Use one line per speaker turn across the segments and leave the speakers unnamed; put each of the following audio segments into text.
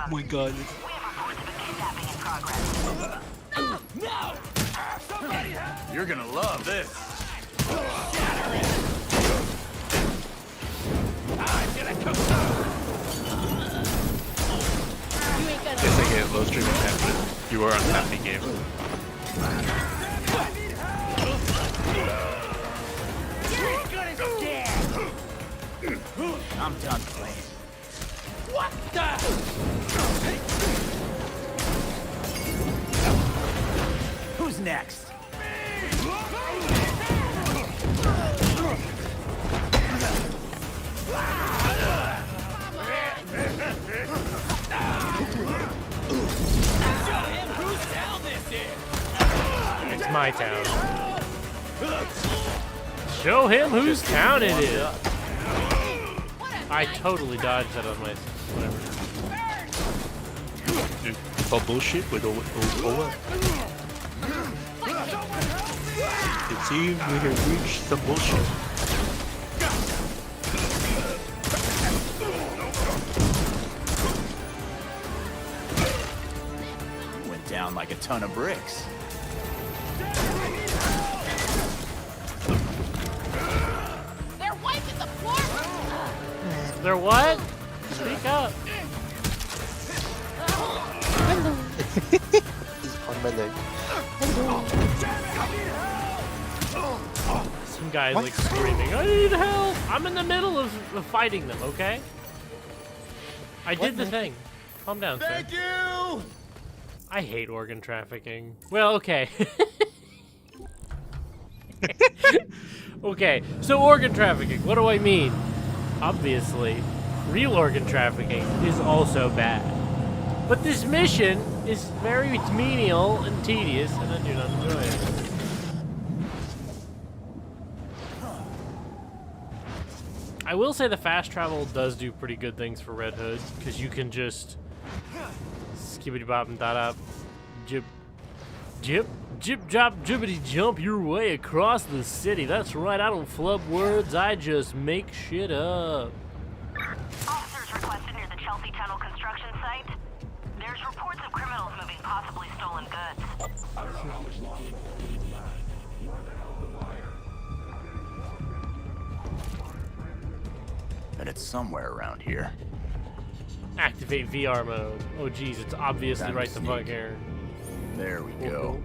Oh my god.
We have reports of a kidnapping in progress.
No! Somebody help!
You're gonna love this.
Shatter it! I'm gonna cook some!
You ain't gonna.
Guess I get low stream happening. You are on happy game.
You're as good as dead!
I'm done playing.
What the?
Who's next?
Show him whose town this is!
It's my town. Show him whose town it is. I totally dodged that on my whatever.
For bullshit with over. It seems we have reached some bullshit.
Went down like a ton of bricks.
They're wiping the floor.
They're what? Speak up.
He's on my leg.
Some guy's like screaming, I need help! I'm in the middle of fighting them, okay? I did the thing. Calm down, sir.
Thank you!
I hate organ trafficking. Well, okay. Okay, so organ trafficking, what do I mean? Obviously, real organ trafficking is also bad. But this mission is very menial and tedious, and I do not enjoy it. I will say the fast travel does do pretty good things for Red Hood, because you can just skibbity bop and da up, jip, jop, jibbity jump your way across the city. That's right, I don't flub words, I just make shit up.
Officers requested near the Chelsea Tunnel construction site. There's reports of criminals moving possibly stolen goods.
But it's somewhere around here.
Activate VR mode. Oh geez, it's obviously
Time to
right the fuck
sneak.
here.
There we go.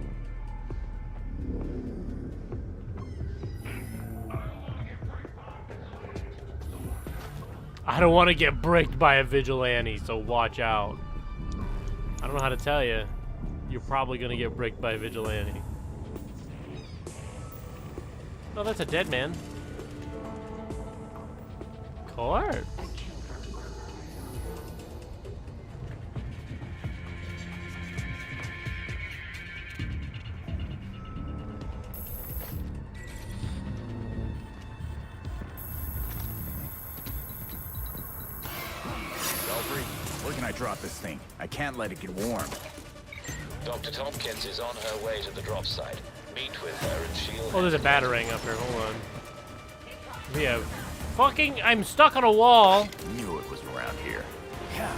I don't want to get bricked by a vigilante, so watch out. I don't know how to tell you. You're probably gonna get bricked by a vigilante. Oh, that's a dead man. Corpse.
Belfry, where can I drop this thing? I can't let it get warm.
Dr. Tompkins is on her way to the drop site. Meet with her and she'll...
Oh, there's a batarang up here. Hold on. We have fucking... I'm stuck on a wall.
Knew it was around here. Yeah.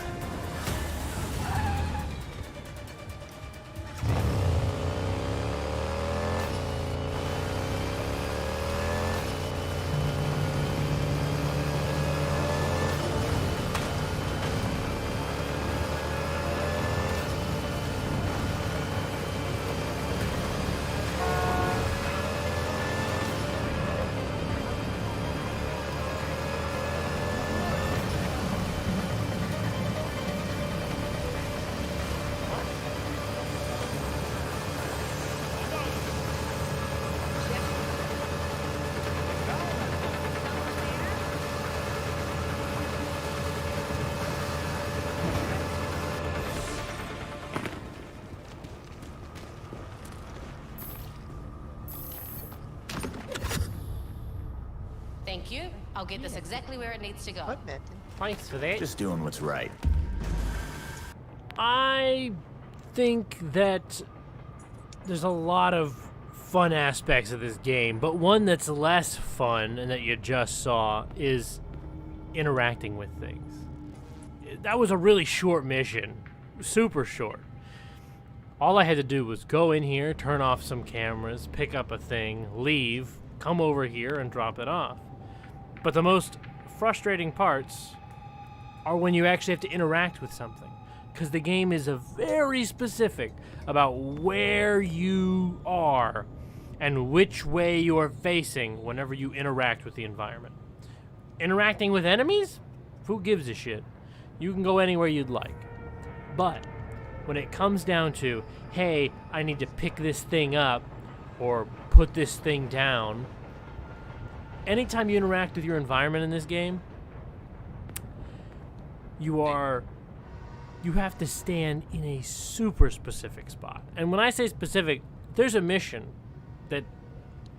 Thank you. I'll get this exactly where it needs to go.
What, man?
Thanks for that.
Just doing what's right.
I think that there's a lot of fun aspects of this game, but one that's less fun and that you just saw is interacting with things. that was a really short mission. Super short. All I had to do was go in here, turn off some cameras, pick up a thing, leave, come over here, and drop it off. But the most frustrating parts are when you actually have to interact with something. Because the game is very specific about where you are and which way you are facing whenever you interact with the environment. Interacting with enemies? Who gives a shit? You can go anywhere you'd like. But when it comes down to, hey, I need to pick this thing up or put this thing down, anytime you interact with your environment in this game, you have to stand in a super specific spot. And when I say specific, there's a mission that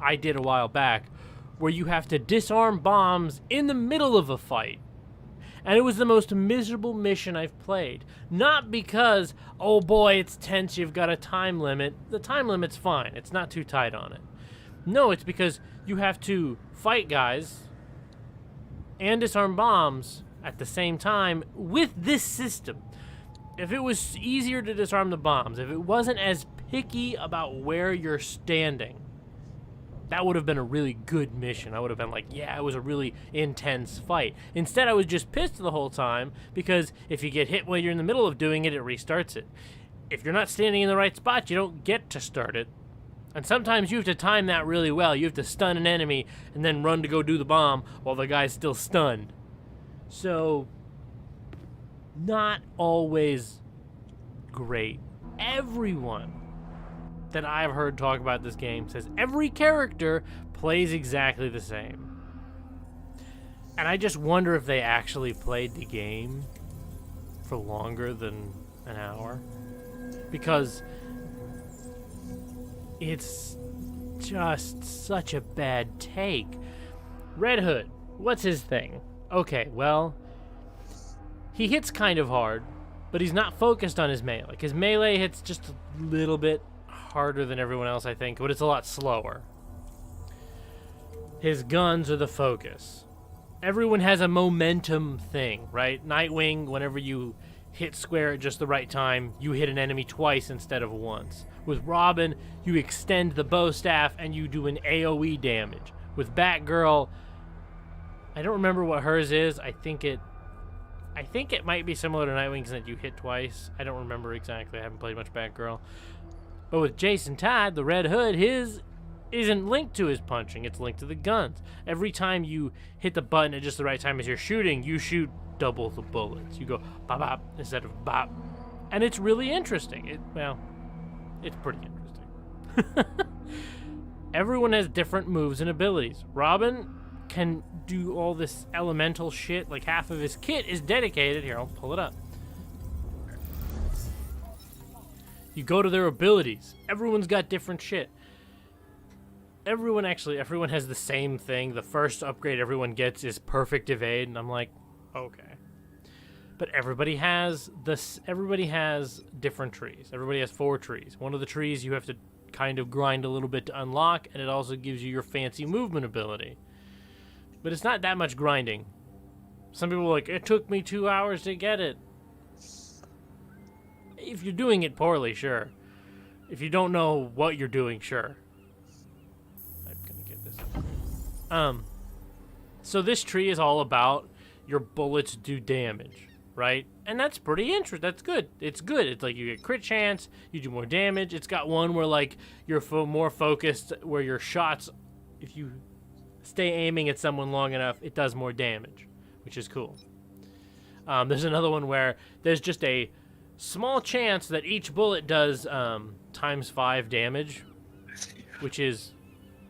I did a while back where you have to disarm bombs in the middle of a fight. And it was the most miserable mission I've played. Not because, oh boy, it's tense, you've got a time limit. The time limit's fine. It's not too tight on it. No, it's because you have to fight guys and disarm bombs at the same time with this system. If it was easier to disarm the bombs, if it wasn't as picky about where you're standing, that would have been a really good mission. I would have been like, yeah, it was a really intense fight. Instead, I was just pissed the whole time because if you get hit while you're in the middle of doing it, it restarts it. If you're not standing in the right spot, you don't get to start it. And sometimes you have to time that really well. You have to stun an enemy and then run to go do the bomb while the guy's still stunned. So, not always great. Everyone that I've heard talk about this game says every character plays exactly the same. And I just wonder if they actually played the game for longer than an hour. Because it's just such a bad take. Red Hood, what's his thing? Okay, well, he hits kind of hard, but he's not focused on his melee. Like, his melee hits just a little bit harder than everyone else, I think, but it's a lot slower. His guns are the focus. Everyone has a momentum thing, right? Nightwing, whenever you hit square at just the right time, you hit an enemy twice instead of once. With Robin, you extend the bow staff and you do an AoE damage. With Batgirl, I don't remember what hers is. I think it might be similar to Nightwing's in that you hit twice. I don't remember exactly. I haven't played much Batgirl. But with Jason Todd, the Red Hood, his isn't linked to his punching. It's linked to the guns. Every time you hit the button at just the right time as you're shooting, you shoot double the bullets. You go bop bop instead of bop. And it's really interesting. It's pretty interesting. Everyone has different moves and abilities. Robin can do all this elemental shit. Like, half of his kit is dedicated. Here, I'll pull it up. You go to their abilities. Everyone's got different shit. Everyone has the same thing. The first upgrade everyone gets is perfect evade, and I'm like, okay. But everybody has different trees. Everybody has 4 trees. One of the trees you have to kind of grind a little bit to unlock, and it also gives you your fancy movement ability. But it's not that much grinding. Some people are like, it took me 2 hours to get it. If you're doing it poorly, sure. If you don't know what you're doing, sure. I'm gonna get this. So this tree is all about your bullets do damage, right? And that's pretty interesting. That's good. It's good. It's like you get crit chance, you do more damage. It's got one where like you're more focused, where your shots, if you stay aiming at someone long enough, it does more damage, which is cool. There's another one where there's just a small chance that each bullet does times 5 damage, which is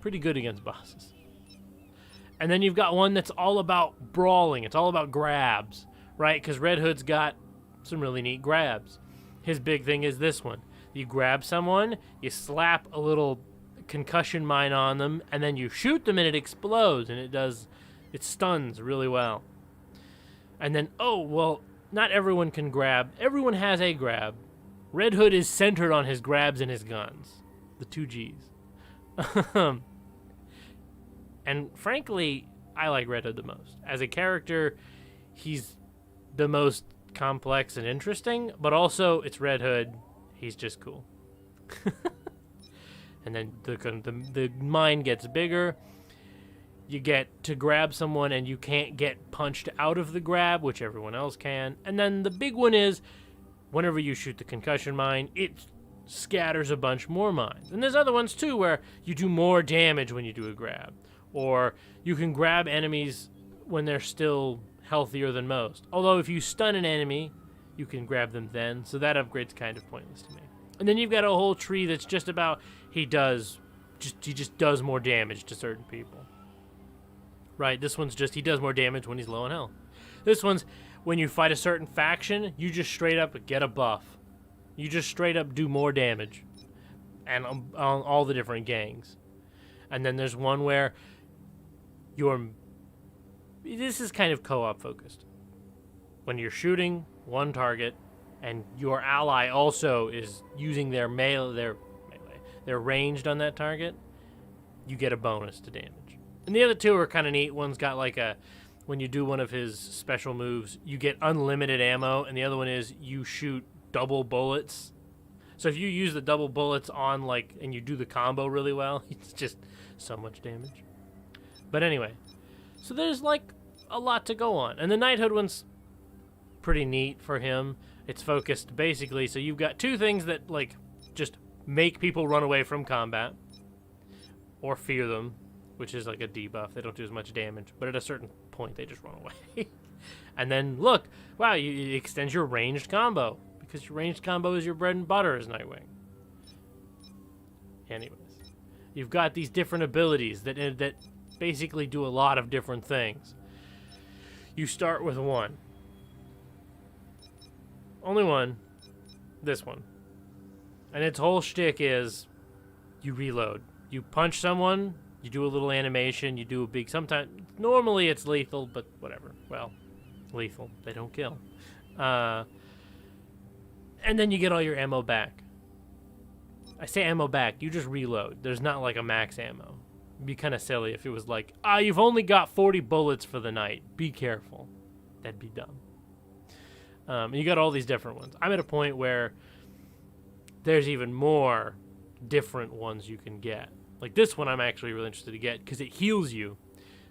pretty good against bosses. And then you've got one that's all about brawling. It's all about grabs, right? Because Red Hood's got some really neat grabs. His big thing is this one. You grab someone, you slap a little concussion mine on them, and then you shoot them and it explodes, and it stuns really well. And then, oh, well, not everyone can grab. Everyone has a grab. Red Hood is centered on his grabs and his guns. The 2 Gs. And frankly, I like Red Hood the most. As a character, he's the most complex and interesting, but also it's Red Hood. He's just cool. And then the mine gets bigger. You get to grab someone and you can't get punched out of the grab, which everyone else can. And then the big one is whenever you shoot the concussion mine, it scatters a bunch more mines. And there's other ones too where you do more damage when you do a grab. Or you can grab enemies when they're still healthier than most. Although if you stun an enemy, you can grab them then. So that upgrade's kind of pointless to me. And then you've got a whole tree that's just about he just does more damage to certain people. Right, this one's just he does more damage when he's low on health. This one's when you fight a certain faction, you just straight up get a buff. You just straight up do more damage. And on all the different gangs. And then there's one where this is kind of co-op focused. When you're shooting one target and your ally also is using their melee, they're ranged on that target, you get a bonus to damage. And the other two are kind of neat. One's got like when you do one of his special moves, you get unlimited ammo, and the other one is you shoot double bullets. So if you use the double bullets on and you do the combo really well, it's just so much damage. But anyway, so there's a lot to go on. And the Knighthood one's pretty neat for him. It's focused basically, so you've got two things that just make people run away from combat or fear them, which is like a debuff. They don't do as much damage, but at a certain point they just run away. And then look, wow, it extends your ranged combo, because your ranged combo is your bread and butter as Nightwing. Anyways, you've got these different abilities that basically do a lot of different things. You start with one. Only one. This one. And its whole shtick is you reload. You punch someone, you do a little animation, you do a big... Normally it's lethal, but whatever. Well, lethal. They don't kill. And then you get all your ammo back. I say ammo back. You just reload. There's not a max ammo. It'd be kind of silly if it was you've only got 40 bullets for the night. Be careful. That'd be dumb. And you got all these different ones. I'm at a point where there's even more different ones you can get. Like this one I'm actually really interested to get because it heals you.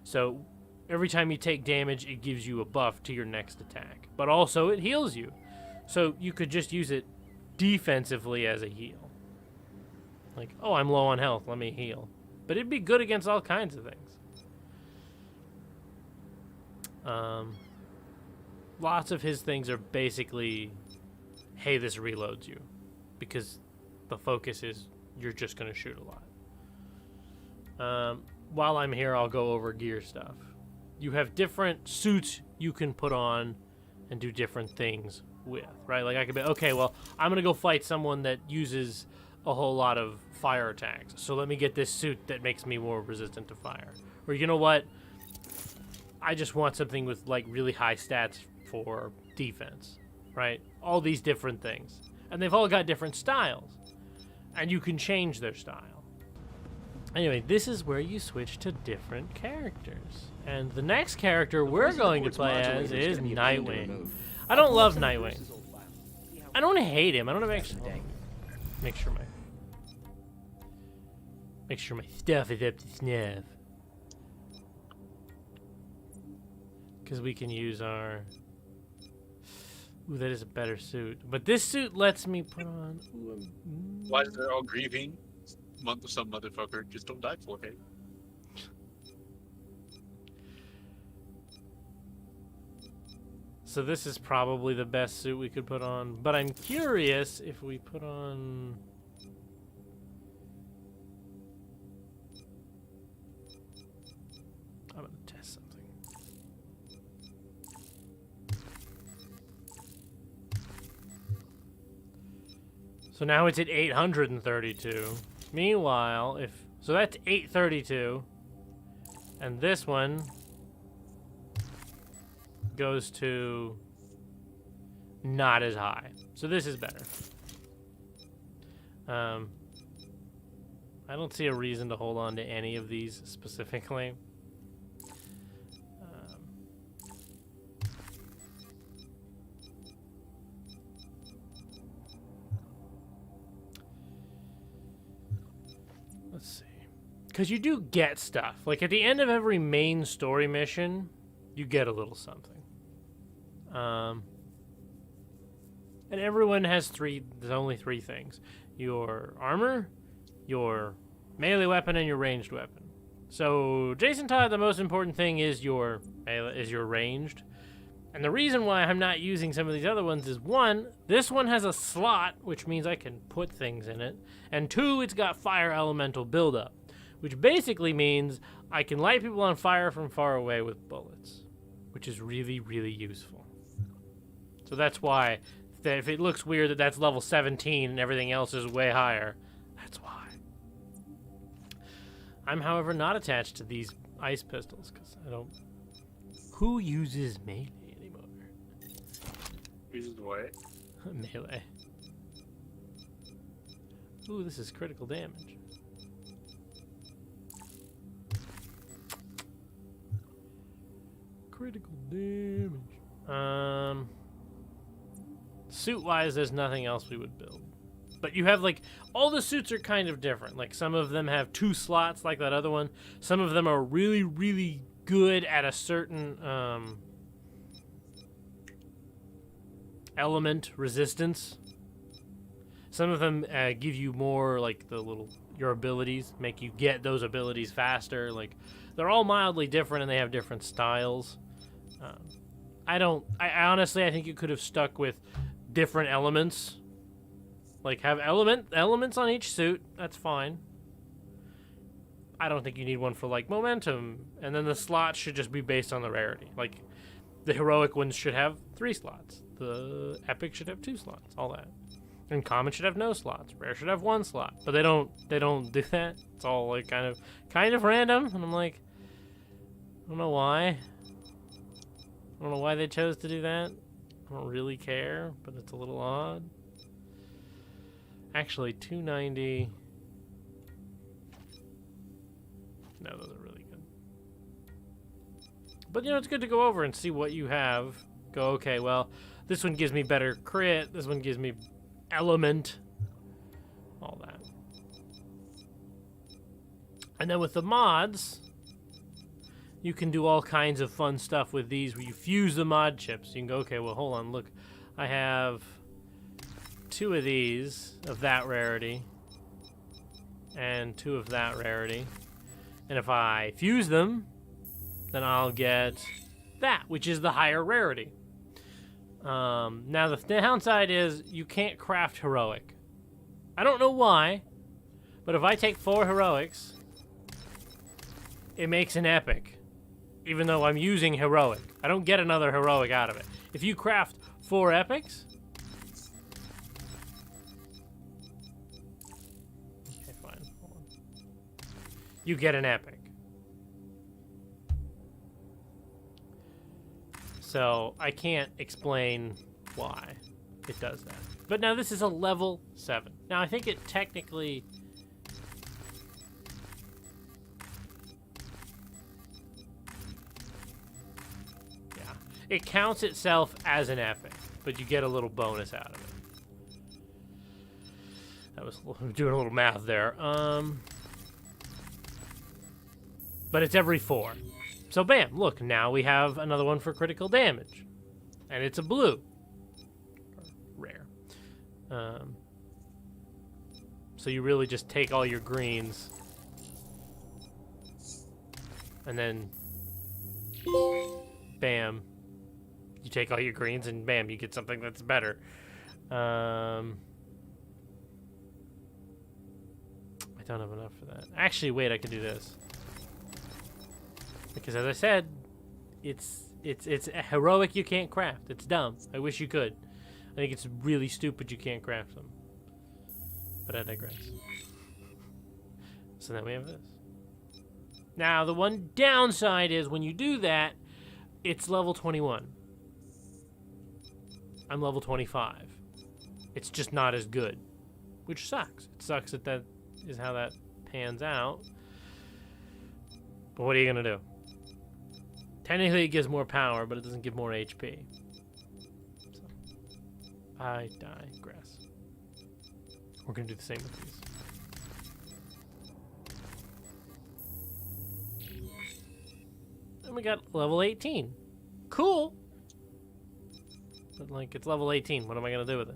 So every time you take damage, it gives you a buff to your next attack. But also it heals you. So you could just use it defensively as a heal. Oh, I'm low on health, let me heal. But it'd be good against all kinds of things. Lots of his things are basically, hey, this reloads you. Because the focus is you're just going to shoot a lot. While I'm here, I'll go over gear stuff. You have different suits you can put on and do different things with, right? I could be, okay, well, I'm going to go fight someone that uses a whole lot of fire attacks. So let me get this suit that makes me more resistant to fire. Or you know what? I just want something with really high stats for defense, right? All these different things. And they've all got different styles. And you can change their style. Anyway, this is where you switch to different characters. And the next character we're going to play as is Nightwing. I don't love Nightwing. I don't hate him. I don't actually... Make sure my stuff is up to snuff. Because we can use our... Ooh, that is a better suit. But this suit lets me put on...
Why is they all grieving? Some motherfucker just don't die for it.
So this is probably the best suit we could put on. But I'm curious if we put on... I'm going to test something. So now it's at 832. Meanwhile, so that's 832. And this one goes to not as high. So this is better. I don't see a reason to hold on to any of these specifically. because you do get stuff. Like at the end of every main story mission, you get a little something. And everyone has there's only 3 things. Your armor, your melee weapon, and your ranged weapon. So Jason Todd, the most important thing is your ranged. And the reason why I'm not using some of these other ones is 1, this one has a slot, which means I can put things in it. And 2, it's got fire elemental buildup, which basically means I can light people on fire from far away with bullets, which is really, really useful. So that's why, if it looks weird that that's level 17 and everything else is way higher, that's why. I'm, however, not attached to these ice pistols, because I don't... Who uses melee anymore?
Uses what?
Melee. Ooh, this is critical damage. Critical damage. Suit-wise, there's nothing else we would build. But you have, like, all the suits are kind of different. Like, some of them have 2 slots like that other one. Some of them are really, really good at a certain, element resistance. Some of them give you more, like, your abilities, make you get those abilities faster. Like, they're all mildly different and they have different styles. I honestly, I think you could have stuck with different elements. Like, have elements on each suit. That's fine. I don't think you need one for, like, momentum. And then the slots should just be based on the rarity. Like, the heroic ones should have 3 slots. The epic should have 2 slots. All that. And common should have no slots. Rare should have 1 slot. But they don't do that. It's all, like, kind of random. And I'm like, I don't know why. I don't know why they chose to do that. I don't really care, but it's a little odd. Actually, 290. No, those are really good. But, you know, it's good to go over and see what you have. Go, okay, well, this one gives me better crit. This one gives me element. All that. And then with the mods, you can do all kinds of fun stuff with these where you fuse the mod chips. You can go, okay, well, hold on, look. I have 2 of these of that rarity and 2 of that rarity. And if I fuse them, then I'll get that, which is the higher rarity. Now, the downside is you can't craft heroic. I don't know why, but if I take 4 heroics, it makes an epic. Even though I'm using heroic. I don't get another heroic out of it. If you craft 4 epics... Okay, fine. Hold on. You get an epic. So, I can't explain why it does that. But now this is a level 7. Now, I think it technically... It counts itself as an epic, but you get a little bonus out of it. That was doing a little math there. But it's every 4. So bam, look, now we have another one for critical damage. And it's a blue. Rare. So you really just take all your greens. And then... Bam. You take all your greens and bam, you get something that's better. I don't have enough for that. Actually, wait, I can do this. Because as I said, it's heroic you can't craft. It's dumb. I wish you could. I think it's really stupid you can't craft them. But I digress. So then we have this. Now, the one downside is when you do that, it's level 21. I'm level 25. It's just not as good, which sucks. It sucks that that is how that pans out. But what are you going to do? Technically, it gives more power, but it doesn't give more HP. So, I digress. We're going to do the same with these. And we got level 18. Cool. But, like, it's level 18. What am I going to do with it?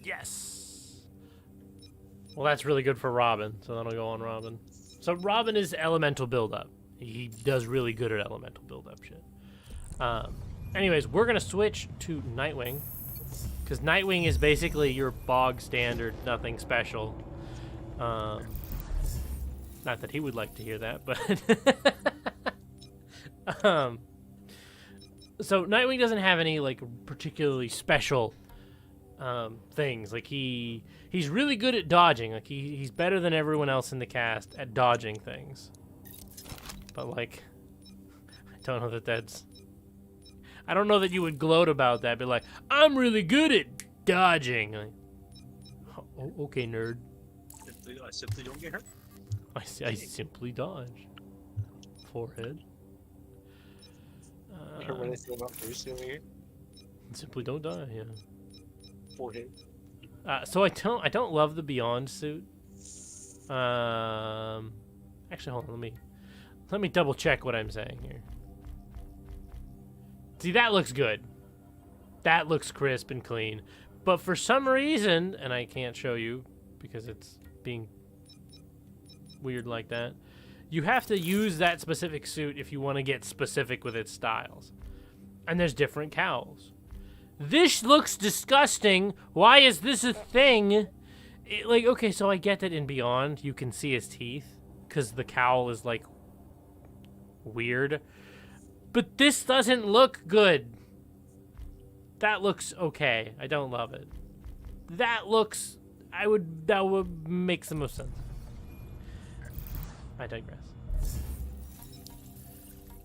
Yes. Well, that's really good for Robin, so that'll go on Robin. So Robin is elemental buildup. He does really good at elemental buildup shit. Anyways, we're gonna switch to Nightwing, because Nightwing is basically your bog standard, nothing special. Not that he would like to hear that, but so Nightwing doesn't have any like particularly special things. Like he's really good at dodging. Like he's better than everyone else in the cast at dodging things. But like, I don't know that that's. I don't know that you would gloat about that. Be like, I'm really good at dodging. Like, oh, okay, nerd.
I simply don't get hurt.
I simply dodge. Forehead.
When I see him up first over here.
Simply don't die. Yeah.
Forehead.
So I don't love the Beyond suit. Actually, hold on. Let me double check what I'm saying here. See, that looks good. That looks crisp and clean. But for some reason, and I can't show you because it's being weird like that, you have to use that specific suit if you want to get specific with its styles. And there's different cowls. This looks disgusting. Why is this a thing? Like, okay, so I get that in Beyond you can see his teeth because the cowl is like weird. But this doesn't look good. That looks okay. I don't love it. That looks... that would make the most sense. I digress.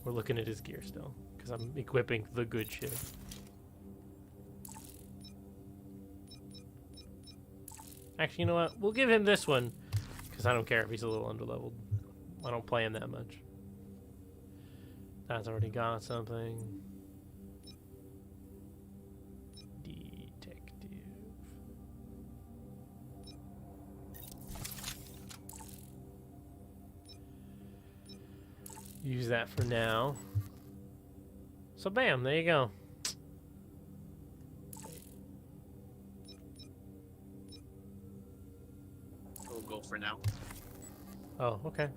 We're looking at his gear still, because I'm equipping the good shit. Actually, you know what? We'll give him this one, because I don't care if he's a little underleveled. I don't play him that much. That's already got something. Detective. Use that for now. So bam, there you go.
We'll go for now.
Oh, okay.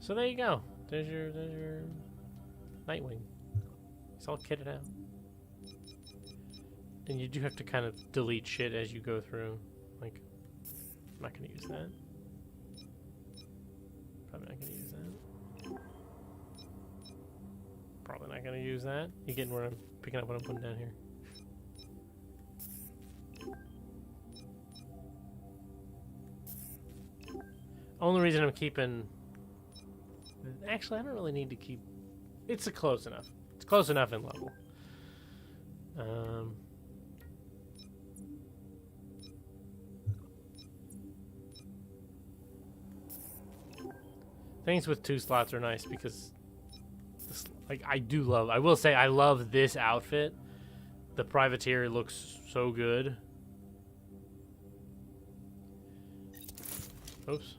So there you go. There's your Nightwing. It's all kitted out. And you do have to kind of delete shit as you go through. Like, I'm not gonna use that. Probably not gonna use that. Probably not gonna use that. You getting where I'm picking up what I'm putting down here? Only reason I'm keeping... Actually, I don't really need to keep... It's close enough. It's close enough in level. Things with 2 slots are nice because... This, like, I will say I love this outfit. The Privateer looks so good. Oops.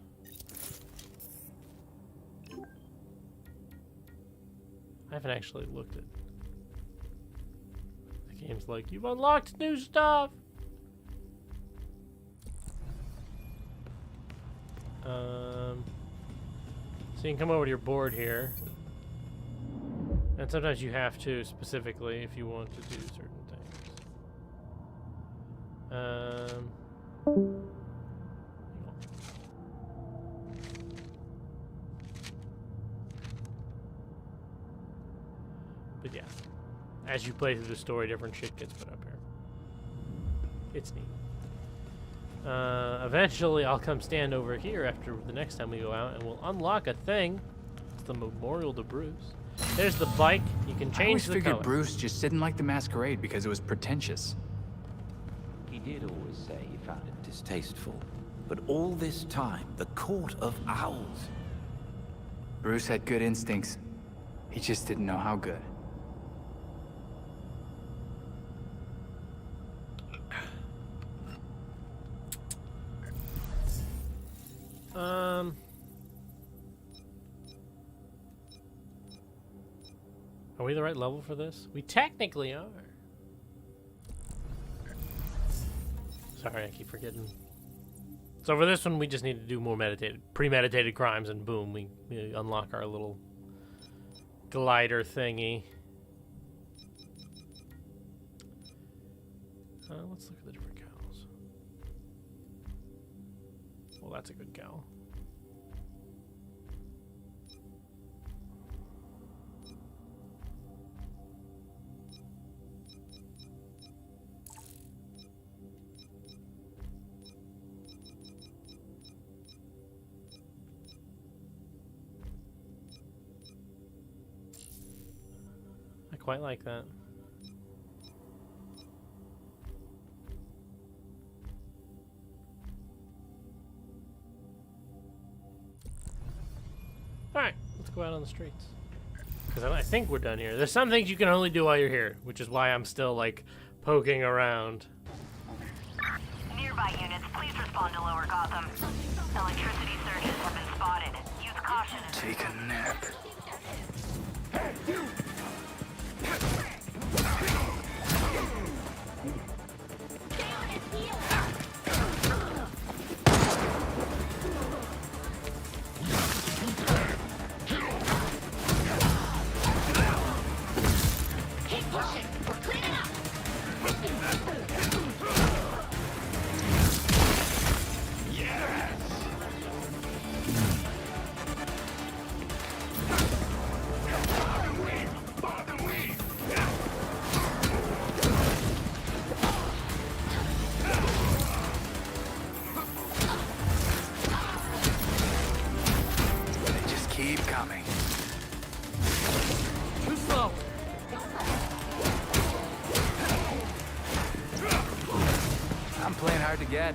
I haven't actually looked at... The game's like, you've unlocked new stuff! So you can come over to your board here. And sometimes you have to, specifically, if you want to do certain things. But yeah, as you play through the story, different shit gets put up here. It's neat. Eventually, I'll come stand over here after the next time we go out, and we'll unlock a thing. It's the memorial to Bruce. There's the bike. You can
I
change
always
the
figured
color.
Bruce just didn't like the masquerade because it was pretentious.
He did always say he found it distasteful. But all this time, the Court of Owls.
Bruce had good instincts. He just didn't know how good.
Are we the right level for this? We technically are. Sorry, I keep forgetting. So for this one, we just need to do more premeditated crimes, and boom, we unlock our little glider thingy. Let's look at the different cows. Well, that's a good cow. I quite like that. Alright, let's go out on the streets. Because I think we're done here. There's some things you can only do while you're here, which is why I'm still, like, poking around.
Nearby units, please respond to Lower Gotham. Electricity surges have been spotted. Use caution.
Take a nap. Keep coming.
Too slow.
I'm playing hard to get.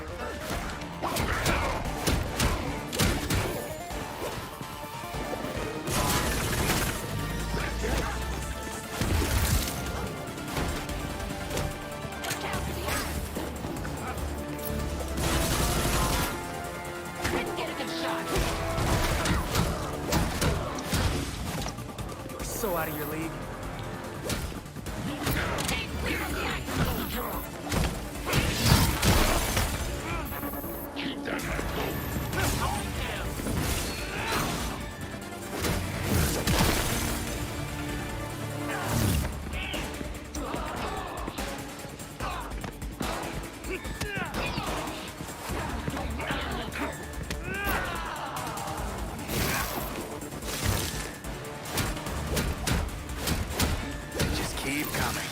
So out of your league. Just keep coming.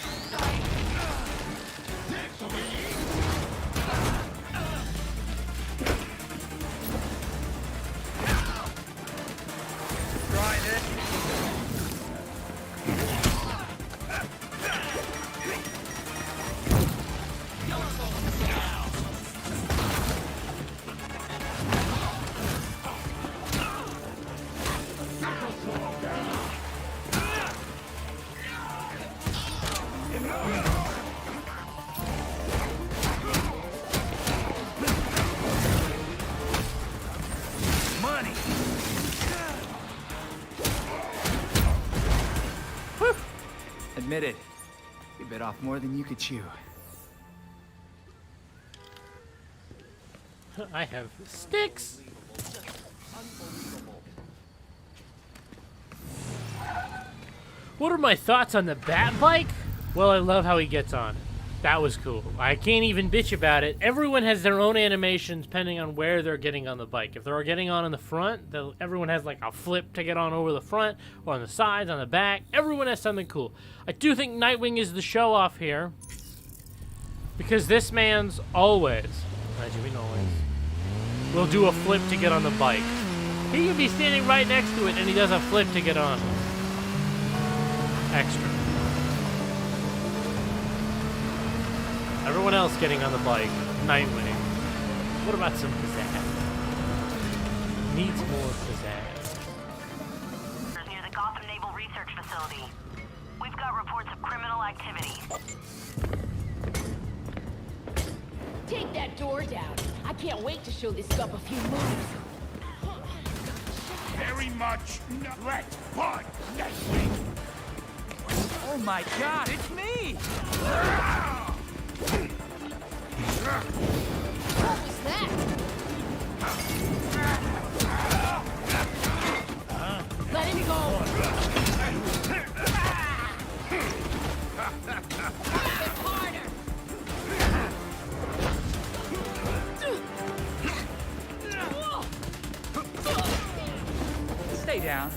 Grind it. Money. Whew. Admit it. You bit off more than you could chew.
I have sticks. What are my thoughts on the bat bike? Well, I love how he gets on it. That was cool. I can't even bitch about it. Everyone has their own animations depending on where they're getting on the bike. If they're getting on in the front, everyone has like a flip to get on over the front, or on the sides, on the back. Everyone has something cool. I do think Nightwing is the show-off here, because this man's always, will do a flip to get on the bike. He could be standing right next to it, and he does a flip to get on. Extra. Everyone else getting on the bike. Nightwing. What about some pizzazz? Needs more pizzazz.
Near the Gotham Naval Research Facility. We've got reports of criminal activity.
Take that door down. I can't wait to show this stuff a few moves.
Very much let bud, Nightwing.
Oh my god, it's me!
What was that? Let him go. Harder.
Stay down.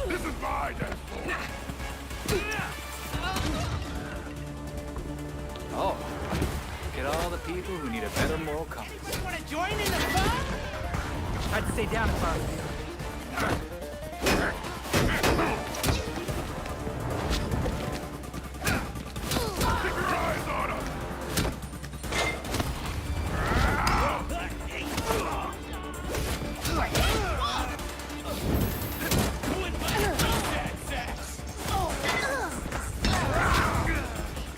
This is mine.
Oh, look at all the people who need a better moral compass.
You want to join in the fun?
I'd stay down if I was you.
Keep your eyes on him.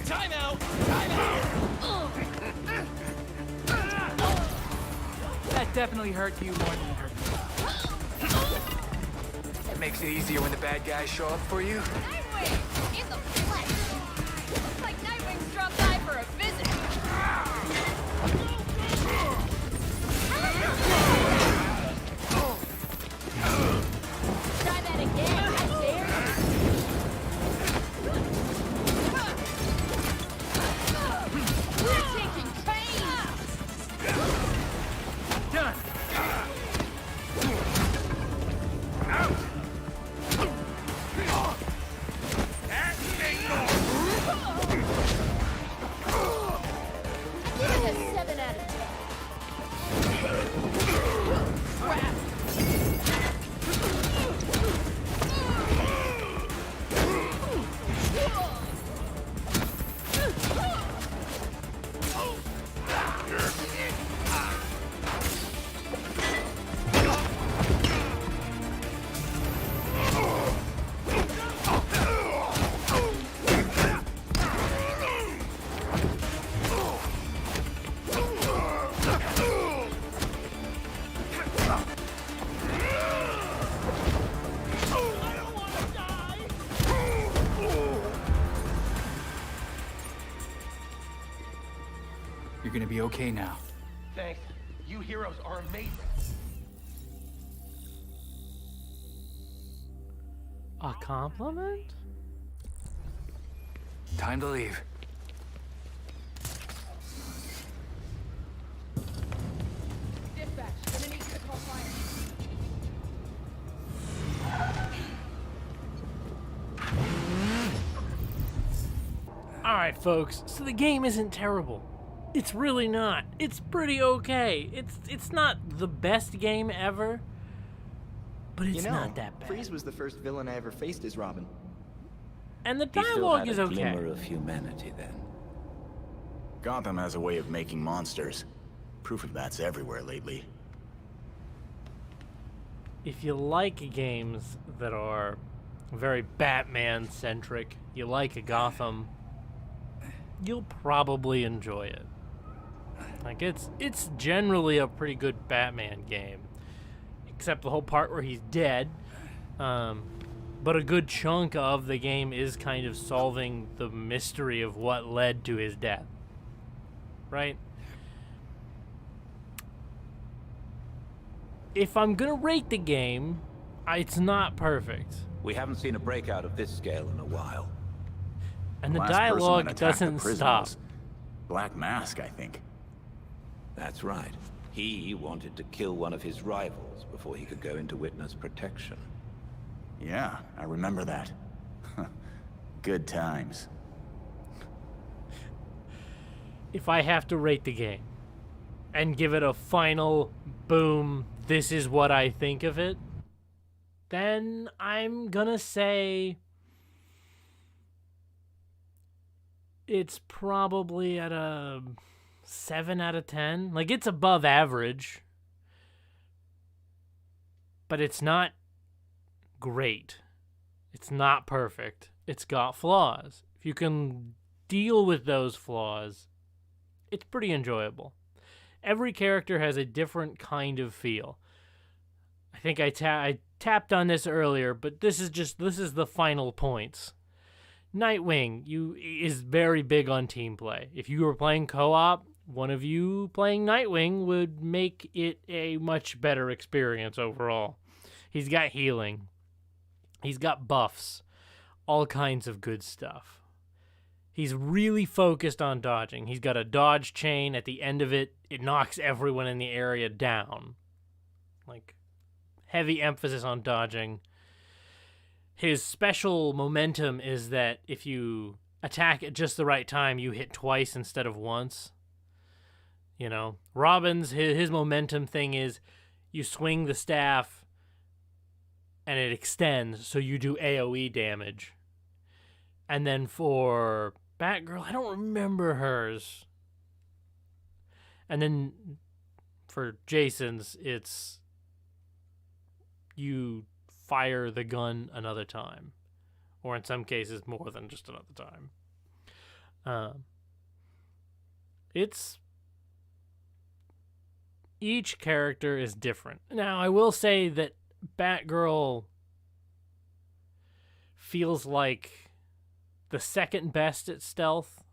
Time out! Time out!
That definitely hurt you more than it hurt me. It makes it easier when the bad guys show up for you.
Nightwing! In the flesh! Looks like Nightwing's dropped by for a visit. Try that again, I dare you. We're taking pain!
Done.
Give it a 7 out of 10. Crap!
You're gonna be okay now.
Thanks. You heroes are amazing.
A compliment?
Time to leave.
Dispatch, gonna need to call fire.
Alright, folks, so the game isn't terrible. It's really not. It's pretty okay. It's not the best game ever, but it's not that bad.
Freeze was the first villain I ever faced as Robin.
And the
He still
dialogue
had
is
a
okay.
glimmer of humanity then.
Gotham has a way of making monsters. Proof of that's everywhere lately.
If you like games that are very Batman-centric, you like a Gotham, you'll probably enjoy it. Like, it's generally a pretty good Batman game, except the whole part where he's dead. But a good chunk of the game is kind of solving the mystery of what led to his death. Right? If I'm gonna rate the game, it's not perfect.
We haven't seen a breakout of this scale in a while.
And the
Last person that
dialogue
attacked
doesn't
the prison
stop.
was Black Mask, I think.
That's right. He wanted to kill one of his rivals before he could go into witness protection.
Yeah, I remember that. Good times.
If I have to rate the game and give it a final boom, this is what I think of it, then I'm gonna say it's probably at a 7 out of 10. Like, it's above average, but it's not great. It's not perfect. It's got flaws. If you can deal with those flaws, it's pretty enjoyable. Every character has a different kind of feel. I think I tapped on this earlier, but this is the final points. Nightwing is very big on team play. If you were playing co-op, one of you playing Nightwing would make it a much better experience overall. He's got healing. He's got buffs. All kinds of good stuff. He's really focused on dodging. He's got a dodge chain. At the end of it, it knocks everyone in the area down. Like, heavy emphasis on dodging. His special momentum is that if you attack at just the right time, you hit twice instead of once. You know, Robin's, his momentum thing is you swing the staff and it extends, so you do AoE damage. And then for Batgirl, I don't remember hers. And then for Jason's, it's you fire the gun another time. Or in some cases, more than just another time. Each character is different. Now, I will say that Batgirl feels like the second best at stealth.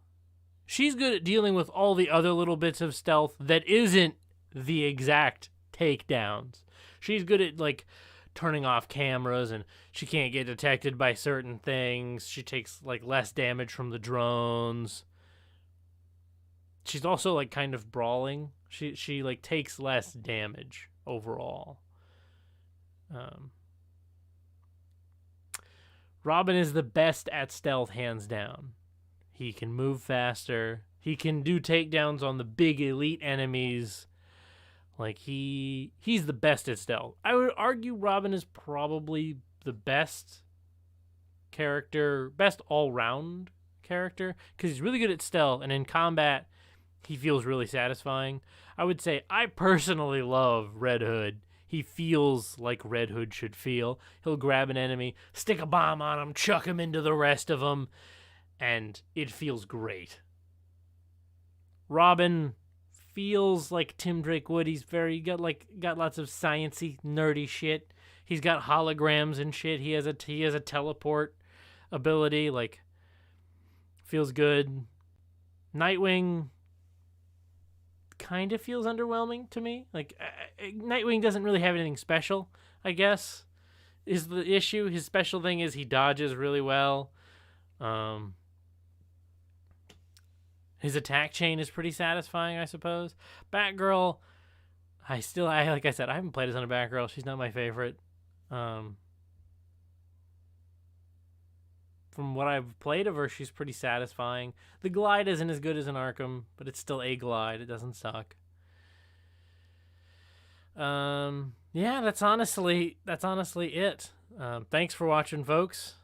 She's good at dealing with all the other little bits of stealth that isn't the exact takedowns. She's good at, like, turning off cameras, and she can't get detected by certain things. She takes, like, less damage from the drones. She's also, like, kind of brawling. She like, takes less damage overall. Robin is the best at stealth, hands down. He can move faster. He can do takedowns on the big elite enemies. Like, he's the best at stealth. I would argue Robin is probably the best character, best all-round character, because he's really good at stealth, and in combat, he feels really satisfying. I would say I personally love Red Hood. He feels like Red Hood should feel. He'll grab an enemy, stick a bomb on him, chuck him into the rest of them, and it feels great. Robin feels like Tim Drake Wood. He's got lots of sciencey, nerdy shit. He's got holograms and shit. He has a teleport ability. Like, feels good. Nightwing kind of feels underwhelming to me. Like, Nightwing doesn't really have anything special, I guess, is the issue. His special thing is he dodges really well. His attack chain is pretty satisfying, I suppose. Batgirl, like I said, I haven't played as on a Batgirl. She's not my favorite. From what I've played of her, she's pretty satisfying. The glide isn't as good as in Arkham, but it's still a glide. It doesn't suck. Yeah, that's honestly it. Thanks for watching, folks.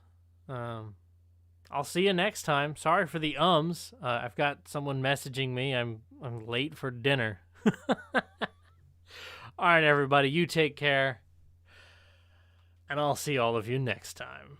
I'll see you next time. Sorry for the ums. I've got someone messaging me. I'm late for dinner. All right, everybody, you take care, and I'll see all of you next time.